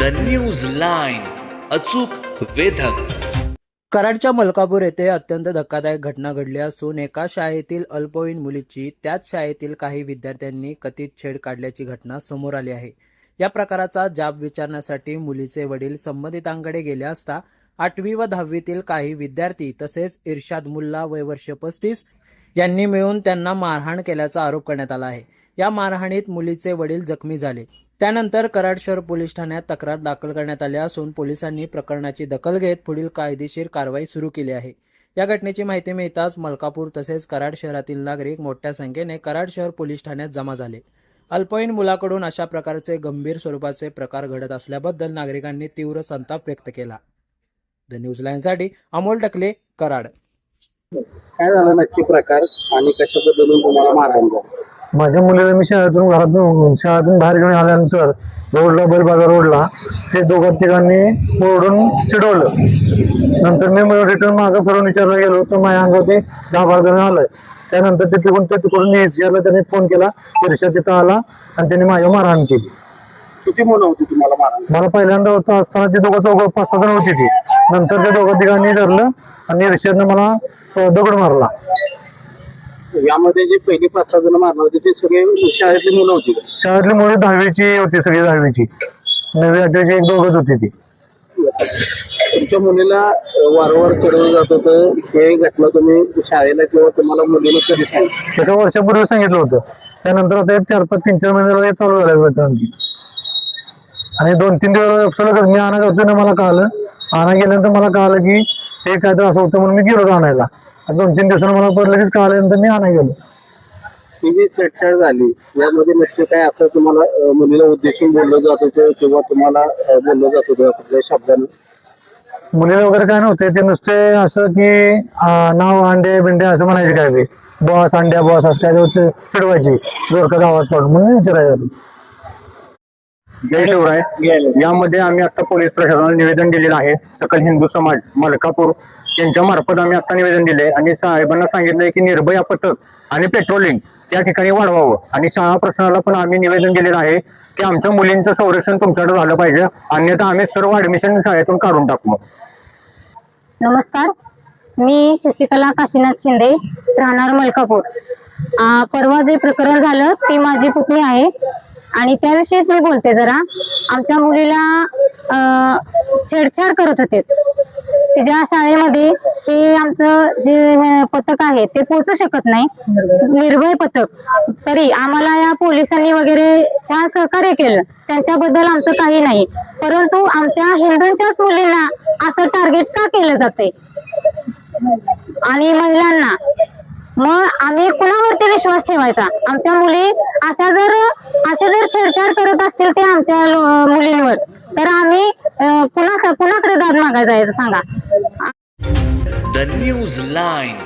The news line, अचूक वेधक. कराडच्या मलकापूर येथे अत्यंत धक्कादायक घटना घडली असून एका शाळेतील अल्पवयीन मुलीची त्याच शाळेतील काही विद्यार्थ्यांनी कथित छेड काढल्याची घटना समोर आली आहे. या प्रकाराचा जाब विचारण्यासाठी मुलीचे वडील संबंधितांकडे गेले असता 8वी व 10वीतील काही विद्यार्थी तसेच इर्शाद मुल्ला वय वर्ष 35 यांनी मिळून त्यांना मारहाण केल्याचा आरोप करण्यात आला आहे. या मारहाणीत मुलीचे वडील जखमी झाले. त्यानंतर कराड शहर पोलीस ठाण्यात तक्रार दाखल करण्यात आली असून पोलिसांनी प्रकरणाची दखल घेत पुढील कायदेशीर कारवाई सुरू केली आहे. या घटनेची माहिती मिळताच मलकापूर तसेच कराड शहरातील नागरिक मोठ्या संख्येने कराड शहर पोलीस ठाण्यात जमा झाले. अल्पवयीन मुलाकडून अशा प्रकारचे गंभीर स्वरूपाचे प्रकार घडत असल्याबद्दल नागरिकांनी तीव्र संताप व्यक्त केला. द न्यूज लाईनसाठी अमोल टकले, कराड. काय झालं नक्की प्रकार आणि कशा पद्धतीने तुम्हाला मारहाण झाली? माझ्या मुलीला मी शाळेतून बाहेर घेऊन आल्यानंतर रोडला बैलबाजार रोडला ते दोघं तिघांनी ओरडून चिडवलं. नंतर मी रिटर्न मागं फिरून विचारला गेलो तर माझ्या अंगावरती 10-12 जण आलंय. त्यानंतर तिकडून विचारलं, त्यांनी फोन केला, इर्षा तिथं आला आणि त्यांनी माझ्या मारहाण केली. किती मुलं होती तुम्हाला मारहाण? मला पहिल्यांदा होता असताना ती दोघं 5-6 जण होती ती. नंतर ते दोघं तिघांनी धरलं आणि इर्षादनं मला दगड मारला. यामध्ये जे पहिली 5-6 जण मारले होते ते सगळे शाळेतली मुलं होती? शाळेतली मुले 10वीची होती, सगळी 10वीची. 9वी 8वीची एक दोघच होती ती. तुमच्या मुलीला वारंवार चिडवलं जात होतं, हे घटना तुम्ही शाळेला किंवा तुम्हाला मुलीला कधी सांगितलं? एका वर्षापूर्वी सांगितलं होतं. त्यानंतर आता 3-4 महिन्याला चालू झालं आणखी. आणि 2-3 दिवस मी आणा जातो ना, मला कळालं. आणा गेल्यानंतर मला कळालं की हे काय तर असं होतं म्हणून मी गेलो आणायला. 2-3 दिवसांना मला परत लगेच कळाल्यानंतर मी आणा गेलो. ही जी छेडछाड झाली यामध्ये नक्की काय असं तुम्हाला मुलीला उद्देशून बोललं जात होतं किंवा तुम्हाला बोललं जात होतं कुठल्या शब्दानं? मुलीला वगैरे काय नव्हते, ते नुसते असं की नाव अंडे बिंडे असं म्हणायचे, काय ते बॉस अंड्या बॉस असं काय चिडवायची जोरकत आवाज काढून म्हणून विचारायचं. जय शिवराय. यामध्ये आम्ही आता पोलीस प्रशासनाला निवेदन दिलेलं आहे. सकल हिंदू समाज मलकापूर यांच्या मार्फत आम्ही आता निवेदन दिले आणि साहेबांना सांगितलंय की निर्भया पथक आणि पेट्रोलिंग त्या ठिकाणी वाढवावं. आणि शाळा प्रशासनाला पण आम्ही निवेदन दिलेलं आहे की आमच्या मुलींचं संरक्षण तुमच्याकडे झालं पाहिजे, अन्यथा आम्ही सर्व ऍडमिशन शाळेतून काढून टाकू. नमस्कार, मी शशिकला काशीनाथ शिंदे, राहणार मलकापूर. परवा जे प्रकरण झालं ती माझी पुतणी आहे आणि त्याविषयीच मी बोलते. जरा आमच्या मुलीला छेडछाड करत होते. तिच्या शाळेमध्ये ते आमचं जे पथक आहे ते पोहोचू शकत नाही, निर्भय पथक. तरी आम्हाला या पोलिसांनी वगैरे छान सहकार्य केलं, त्यांच्याबद्दल आमचं काही नाही. परंतु आमच्या हिंदूंच्याच मुलींना असं टार्गेट का केलं जाते आणि महिलांना? मग आम्ही कुणावरती विश्वास ठेवायचा? आमच्या मुली असे जर छेडछाड करत असतील ते आमच्या मुलींवर, तर आम्ही कुणाकडे दाद मागायला जायचं सांगा? द न्यूज लाईन,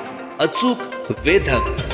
अचूक वेधक.